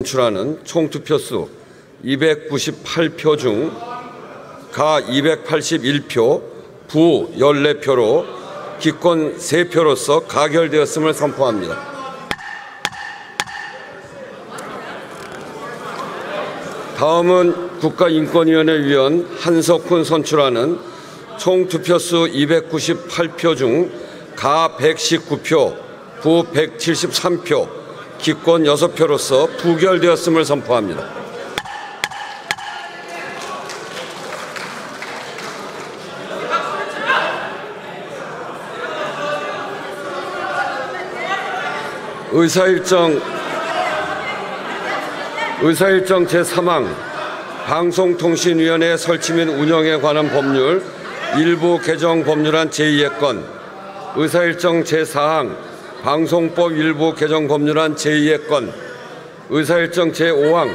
선출하는 총 투표수 298표 중 가 281표, 부 14표로 기권 3표로서 가결되었음을 선포합니다. 다음은 국가인권위원회 위원 한석훈 선출하는 총 투표수 298표 중 가 119표, 부 173표, 기권 6표로서 부결되었음을 선포합니다. 의사일정 제3항 방송통신위원회 설치 및 운영에 관한 법률 일부 개정 법률안 제2의 건, 의사일정 제4항 방송법 일부 개정 법률안 제2의 건, 의사일정 제5항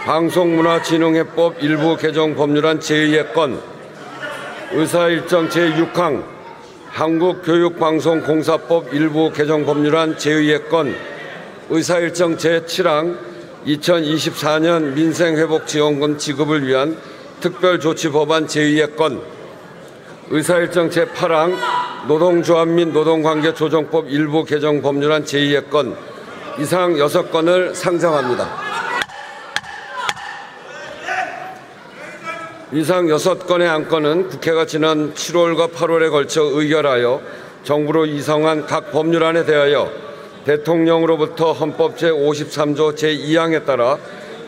방송문화진흥회법 일부 개정 법률안 제2의 건, 의사일정 제6항 한국교육방송공사법 일부 개정 법률안 제2의 건, 의사일정 제7항 2024년 민생회복지원금 지급을 위한 특별조치법안 제2의 건, 의사일정 제8항 노동조합 및 노동관계조정법 일부 개정 법률안 제2의 건, 이상 6건을 상정합니다. 이상 6건의 안건은 국회가 지난 7월과 8월에 걸쳐 의결하여 정부로 이송한 각 법률안에 대하여 대통령으로부터 헌법 제53조 제2항에 따라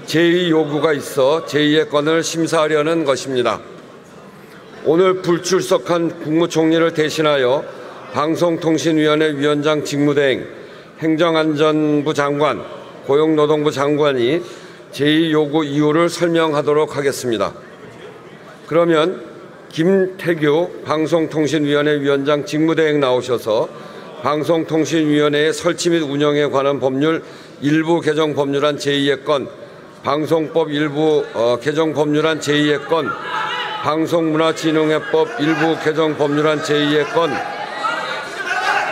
제2 요구가 있어 제2의 건을 심사하려는 것입니다. 오늘 불출석한 국무총리를 대신하여 방송통신위원회 위원장 직무대행, 행정안전부 장관, 고용노동부 장관이 제2 요구 이유를 설명하도록 하겠습니다. 그러면 김태규 방송통신위원회 위원장 직무대행 나오셔서 방송통신위원회의 설치 및 운영에 관한 법률 일부 개정 법률안 제2의 건, 방송법 일부 개정 법률안 제2의 건, 방송문화진흥회법 일부 개정 법률안 제2의 건,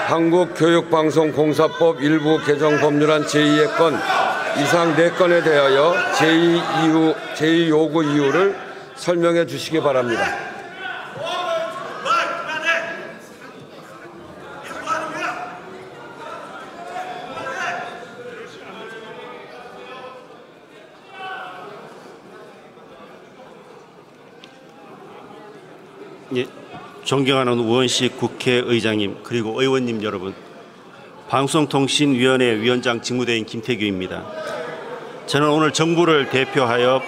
한국교육방송공사법 일부 개정 법률안 제2의 건, 이상 4건에 대하여 제2 요구 이유를 설명해 주시기 바랍니다. 예, 존경하는 우원식 국회의장님, 그리고 의원님 여러분, 방송통신위원회 위원장 직무대행 김태규입니다. 저는 오늘 정부를 대표하여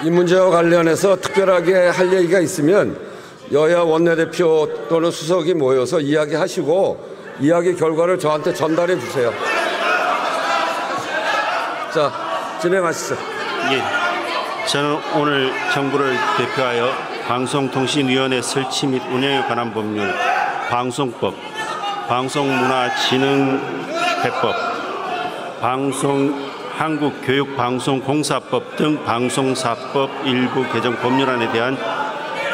이 문제와 관련해서 특별하게 할 얘기가 있으면 여야 원내대표 또는 수석이 모여서 이야기하시고 이야기 결과를 저한테 전달해 주세요. 자, 진행하시죠. 예, 저는 오늘 정부를 대표하여 방송통신위원회 설치 및 운영에 관한 법률, 방송법, 방송문화진흥회법, 한국교육방송공사법 등 방송사법 일부 개정 법률안에 대한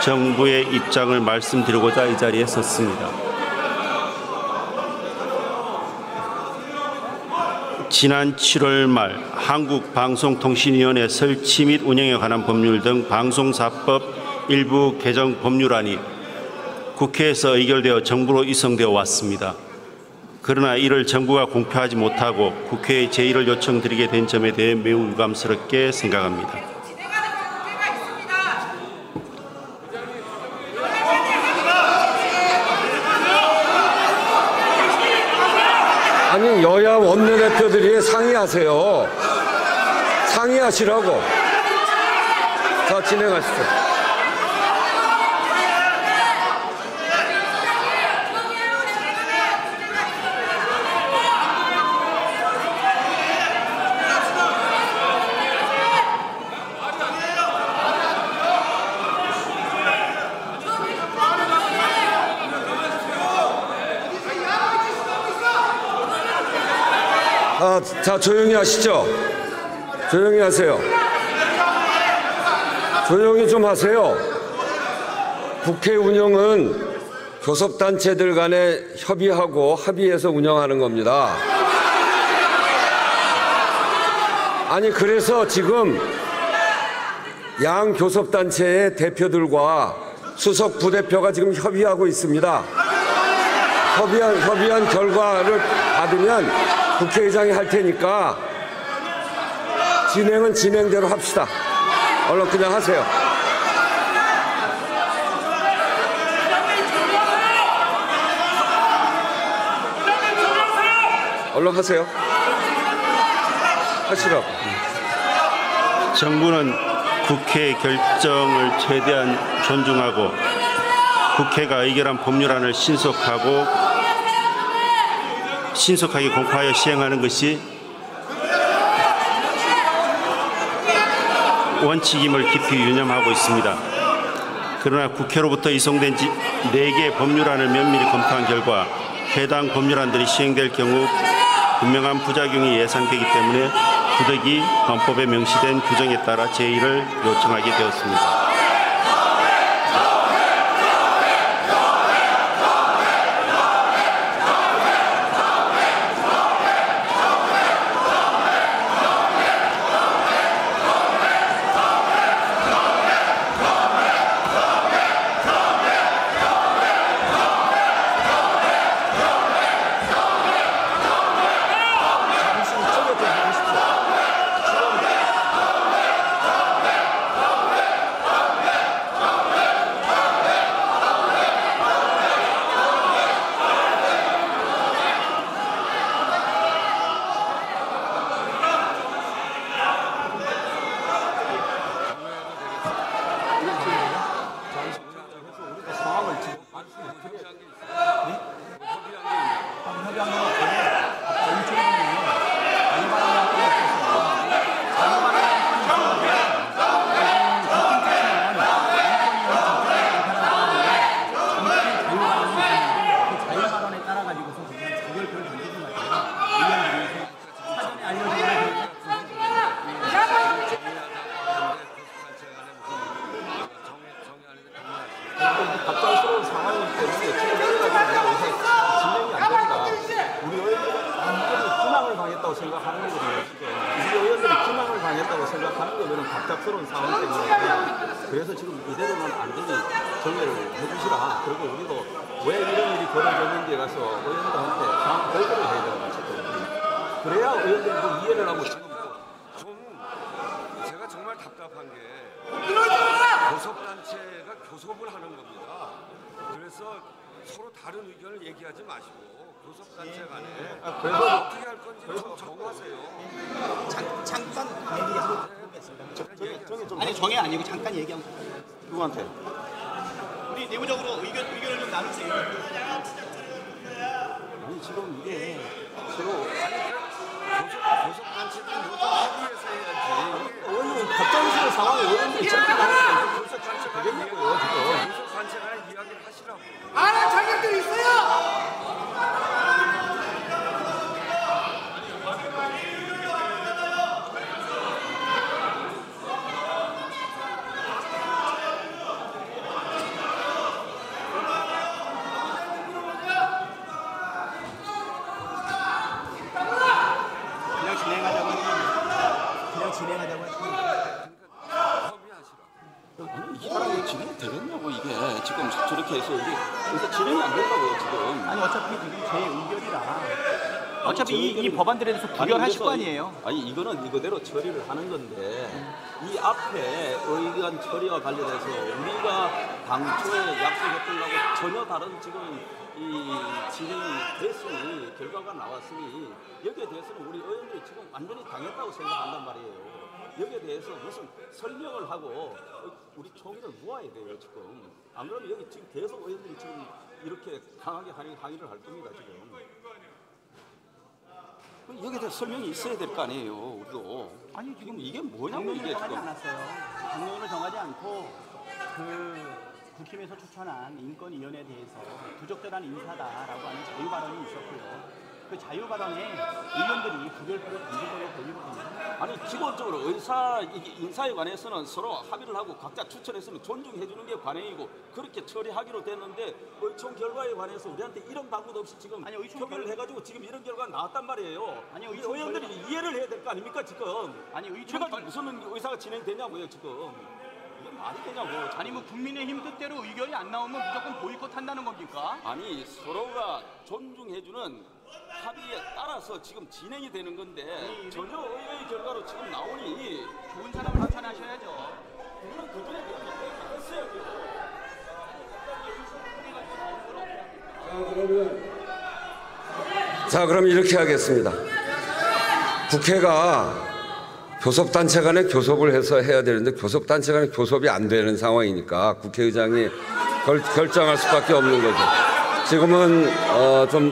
정부의 입장을 말씀드리고자 이 자리에 섰습니다. 지난 7월 말 한국방송통신위원회 설치 및 운영에 관한 법률 등 방송사법 일부 개정 법률안이 국회에서 의결되어 정부로 이송되어 왔습니다. 그러나 이를 정부가 공표하지 못하고 국회에 제의를 요청드리게 된 점에 대해 매우 유감스럽게 생각합니다. 아니, 여야 원내대표들이 상의하세요. 상의하시라고. 자, 진행하시죠. 자, 조용히 하시죠. 조용히 하세요. 조용히 좀 하세요. 국회 운영은 교섭단체들 간에 협의하고 합의해서 운영하는 겁니다. 아니, 그래서 지금 양 교섭단체의 대표들과 수석 부대표가 지금 협의하고 있습니다. 협의한 결과를 받으면 국회의장이 할 테니까 진행은 진행대로 합시다. 얼른 그냥 하세요. 얼른 하세요. 하시라고. 정부는 국회의 결정을 최대한 존중하고 국회가 의결한 법률안을 신속하게 공포하여 시행하는 것이 원칙임을 깊이 유념하고 있습니다. 그러나 국회로부터 이송된 4개의 법률안을 면밀히 검토한 결과 해당 법률안들이 시행될 경우 분명한 부작용이 예상되기 때문에 부득이 헌법에 명시된 규정에 따라 제의를 요청하게 되었습니다. 갑작스러운 상황이기 때문에 지금 진행이 안 됩니다. 우리 의원들이 기망을 당했다고 생각하는 거거든요. 우리 의원들이 기망을 당했다고 생각하는 거는 갑작스러운 상황 때문에. 그래서 지금 이대로는 안 되니 정리를 해주시라. 그리고 우리도 왜 이런 일이 벌어졌는지에 가서 의원들한테 상황 보고를 해야 되는 거죠. 그래야 의원들도 이해를 하고 지금 제가 정말 답답한 게 교섭단체가 교섭을 하는 겁니다. 그래서 서로 다른 의견을 얘기하지 마시고 교섭단체 간에 그래서 어떻게 할 건지 좀 정하세요. 잠깐 얘기하고 보겠습니다. 아니 정해 아니고 잠깐 얘기하고. 누구한테? 우리 내부적으로 의견을 좀 나누세요. 아니 지금 이게 서로 교섭단체들이 모두 합의해서 해야지. 의원님 갑작스러운 상황에 의원들이 저렇게 나가면 교섭단체 되겠냐고요 지금. 교섭단체 간에 이야기를 하시라고. 안할 자격들이 있어요. 그냥 진행하자고 했습니다. 아니 이게 사람이 진행이 되겠냐고 이게 지금 저렇게 해서 이게 그래서 진행이 안 된다고요 지금. 아니 어차피 지금 제 의견이라 어차피 이 법안들에 대해서 부결하실 거 아니에요. 아니 이거는 이거대로 처리를 하는 건데 이 앞에 의견 처리와 관련해서 우리가 당초에 약속했던 거하고 전혀 다른 지금 이 진행이 됐으니 결과가 나왔으니 여기에 대해서는 우리 의원들이 지금 완전히 당했다고 생각한단 말이에요. 여기에 대해서 무슨 설명을 하고 우리 총의를 모아야 돼요 지금. 안 그러면 여기 지금 계속 의원들이 지금 이렇게 강하게 항의를 할 겁니다 지금. 여기에 대해서 설명이 있어야 될 거 아니에요 우리도. 아니 지금 이게 뭐냐고 당론을 이게 정하지 지금. 않았어요. 당론을 정하지 않고 국힘에서 추천한 인권위원회에 대해서 부적절한 인사다라고 하는 자유 발언이 있었고요. 그 자유발언에 의원들이 부결표를 던지도록 권리거든요. 아니 기본적으로 이게 인사에 관해서는 서로 합의를 하고 각자 추천했으면 존중해 주는 게 관행이고 그렇게 처리하기로 됐는데 의총 결과에 관해서 우리한테 이런 방법도 없이 지금 아니, 의총 표결을 해가지고 지금 이런 결과가 나왔단 말이에요. 아니, 우리 의총 의원들이 이해를 해야 될 거 아닙니까 지금? 아니, 의총 그래가지고 무슨 의사가 진행되냐고요 지금? 이게 말이 되냐고? 아니 뭐 국민의힘 뜻대로 의결이 안 나오면 무조건 보이콧한다는 겁니까? 아니 서로가 존중해주는 합의에 따라서 지금 진행이 되는 건데 전혀 의외의 결과로 지금 나오니 좋은 사람을 추천하셔야죠. 그건 그전에 했어요. 자, 그럼 이렇게 하겠습니다. 국회가 교섭단체 간에 교섭을 해서 해야 되는데 교섭단체 간에 교섭이 안 되는 상황이니까 국회의장이 결정할 수밖에 없는 거죠. 지금은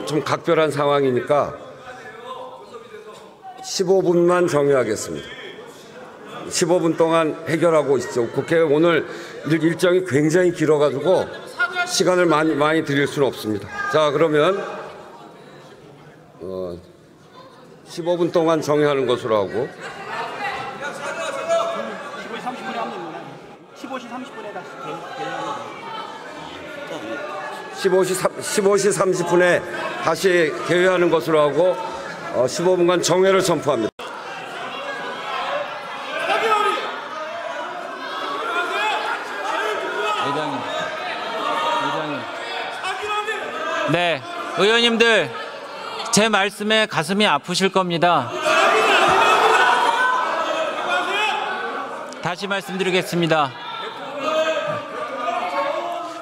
좀 각별한 상황이니까 15분만 정의하겠습니다. 15분 동안 해결하고 있죠. 국회 오늘 일정이 굉장히 길어가지고 시간을 많이 드릴 수는 없습니다. 자, 그러면 15분 동안 정의하는 것으로 하고 15시 30분에 하면 15시 30분에 다시 개회하는 15시 30분에 다시 개회하는 것으로 하고 15분간 정회를 선포합니다. 의장님. 네, 의원님들 제 말씀에 가슴이 아프실 겁니다. 다시 말씀드리겠습니다.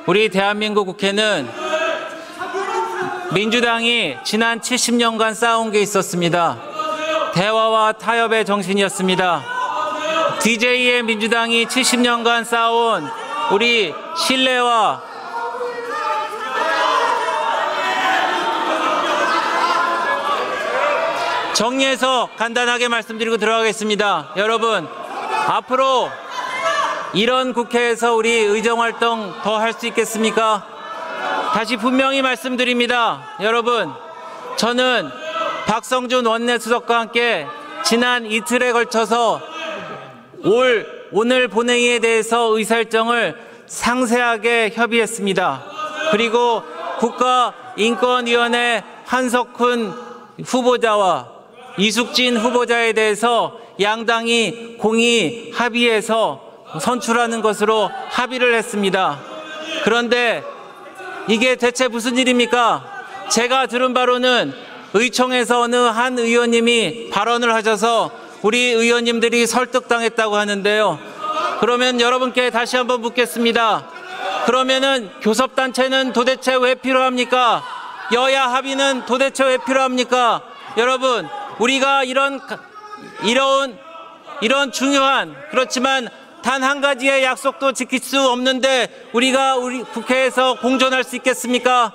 우리 대한민국 국회는 민주당이 지난 70년간 쌓아온 게 있었습니다. 대화와 타협의 정신이었습니다. DJ의 민주당이 70년간 쌓아온 우리 신뢰와 정리해서 간단하게 말씀드리고 들어가겠습니다. 여러분, 앞으로 이런 국회에서 우리 의정활동 더 할 수 있겠습니까? 다시 분명히 말씀드립니다. 여러분, 저는 박성준 원내수석과 함께 지난 이틀에 걸쳐서 오늘 본회의에 대해서 의사일정을 상세하게 협의했습니다. 그리고 국가인권위원회 한석훈 후보자와 이숙진 후보자에 대해서 양당이 공히 합의해서 선출하는 것으로 합의를 했습니다. 그런데 이게 대체 무슨 일입니까? 제가 들은 바로는 의총에서 어느 한 의원님이 발언을 하셔서 우리 의원님들이 설득당했다고 하는데요. 그러면 여러분께 다시 한번 묻겠습니다. 그러면은 교섭단체는 도대체 왜 필요합니까? 여야 합의는 도대체 왜 필요합니까? 여러분, 우리가 이런 중요한, 그렇지만 단 한 가지의 약속도 지킬 수 없는데 우리가 우리 국회에서 공존할 수 있겠습니까?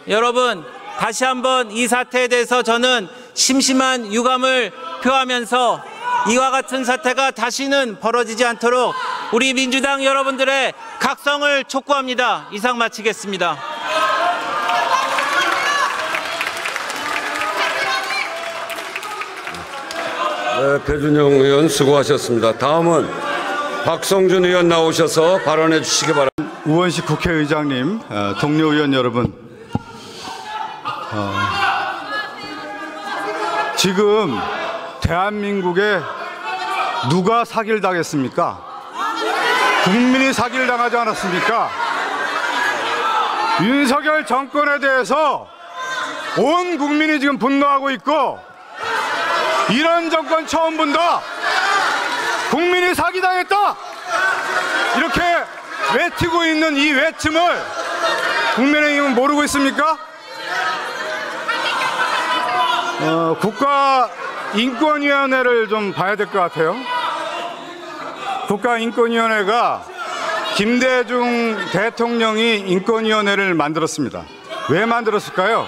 여러분, 다시 한번 이 사태에 대해서 저는 심심한 유감을 표하면서 이와 같은 사태가 다시는 벌어지지 않도록 우리 민주당 여러분들의 각성을 촉구합니다. 이상 마치겠습니다. 네, 배준영 의원 수고하셨습니다. 다음은 박성준 의원 나오셔서 발언해 주시기 바랍니다. 우원식 국회의장님, 동료 의원 여러분, 지금 대한민국에 누가 사기를 당했습니까? 국민이 사기를 당하지 않았습니까? 윤석열 정권에 대해서 온 국민이 지금 분노하고 있고, 이런 정권 처음 본다, 국민이 사기당했다, 이렇게 외치고 있는 이 외침을 국민의힘은 모르고 있습니까? 국가인권위원회를 좀 봐야 될 것 같아요. 국가인권위원회가 김대중 대통령이 인권위원회를 만들었습니다. 왜 만들었을까요?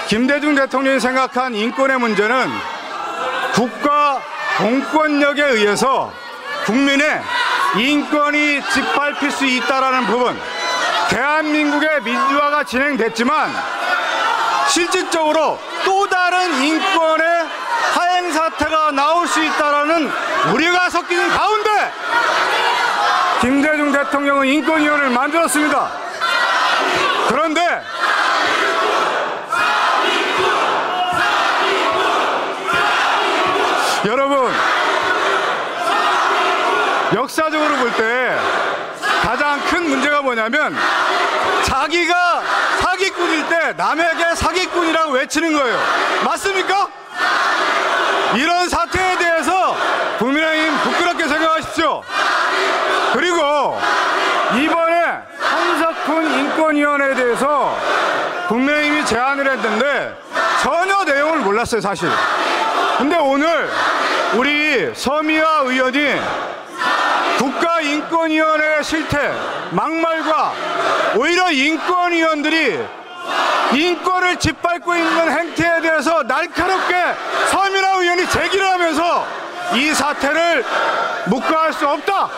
김대중 대통령이 생각한 인권의 문제는 국가 공권력에 의해서 국민의 인권이 짓밟힐 수 있다는 부분, 대한민국의 민주화가 진행됐지만 실질적으로 또 다른 인권의 하행 사태가 나올 수 있다라는 우려가 섞이는 가운데 김대중 대통령은 인권위원회를 만들었습니다. 그런데 여러분, 역사적으로 볼 때 가장 큰 문제가 뭐냐면 자기가 사기꾼일 때 남에게 사기꾼이라고 외치는 거예요. 맞습니까? 이런 사태에 대해서 국민의힘 부끄럽게 생각하십시오. 그리고 이번에 한석훈 인권위원회에 대해서 국민의힘이 제안을 했는데 전혀 내용을 몰랐어요, 사실. 근데 오늘 우리 서미화 의원이 국가인권위원회의 실태, 막말과 오히려 인권위원들이 인권을 짓밟고 있는 행태에 대해서 날카롭게 서미화 의원이 제기를 하면서 이 사태를 묵과할 수 없다.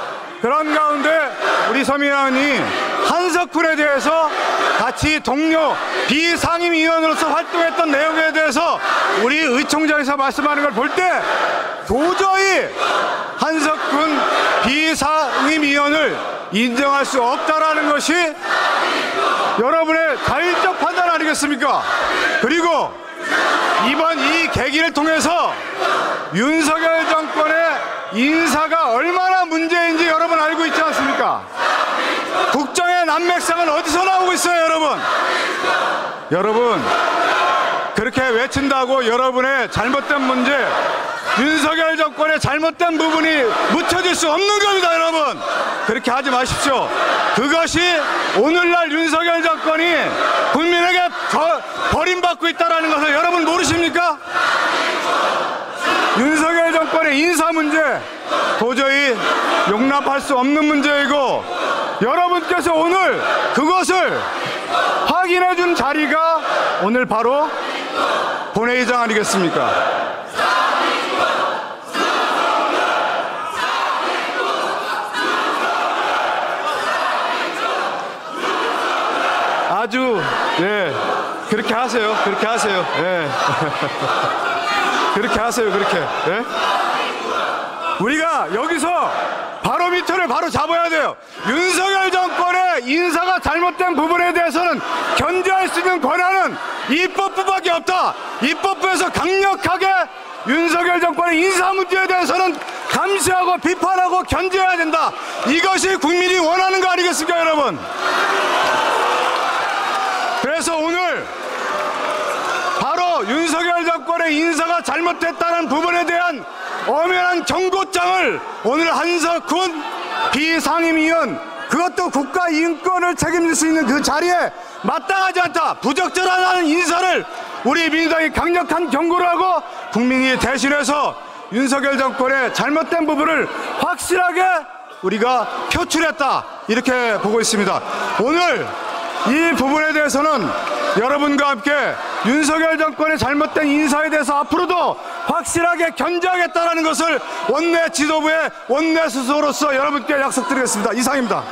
그런 가운데 우리 서미화 의원이 한석훈에 대해서 같이 동료 비상임위원으로서 활동했던 내용에 대해서 우리 의총장에서 말씀하는 걸 볼 때 도저히 한석훈 비상임위원을 인정할 수 없다라는 것이 여러분의 자율적 판단 아니겠습니까? 그리고 이번 이 계기를 통해서 윤석열 정권의 인사가 얼마나 문제인지 여러분 알고 있지 않습니까? 국정의 난맥상은 어디서 나오고 있어요, 여러분? 여러분, 그렇게 외친다고 여러분의 잘못된 문제, 윤석열 정권의 잘못된 부분이 묻혀질 수 없는 겁니다, 여러분. 그렇게 하지 마십시오. 그것이 오늘날 윤석열 정권이 국민에게 버림받고 있다는 것을 여러분 모르십니까? 윤석열 정권의 인사 문제 도저히 용납할 수 없는 문제이고, 여러분께서 오늘 그것을 확인해 준 자리가 오늘 바로 본회의장 아니겠습니까? 아주, 예, 그렇게 하세요. 그렇게 하세요. 예. 그렇게 하세요. 그렇게. 예? 우리가 여기서 바로미터를 바로 잡아야 돼요. 윤석열 정권의 인사가 잘못된 부분에 대해서는 견제할 수 있는 권한은 입법부밖에 없다. 입법부에서 강력하게 윤석열 정권의 인사 문제에 대해서는 감시하고 비판하고 견제해야 된다. 이것이 국민이 원하는 거 아니겠습니까, 여러분? 그래서 오늘 바로 윤석열 정권의 인사가 잘못됐다는 부분에 대한 엄연한 경고장을 오늘 한석훈 비상임위원, 그것도 국가 인권을 책임질 수 있는 그 자리에 마땅하지 않다, 부적절하다는 인사를 우리 민주당이 강력한 경고를 하고 국민이 대신해서 윤석열 정권의 잘못된 부분을 확실하게 우리가 표출했다, 이렇게 보고 있습니다. 오늘 이 부분에 대해서는 여러분과 함께 윤석열 정권의 잘못된 인사에 대해서 앞으로도 확실하게 견제하겠다는 것을 원내 지도부의 원내 스스로로서 여러분께 약속드리겠습니다. 이상입니다.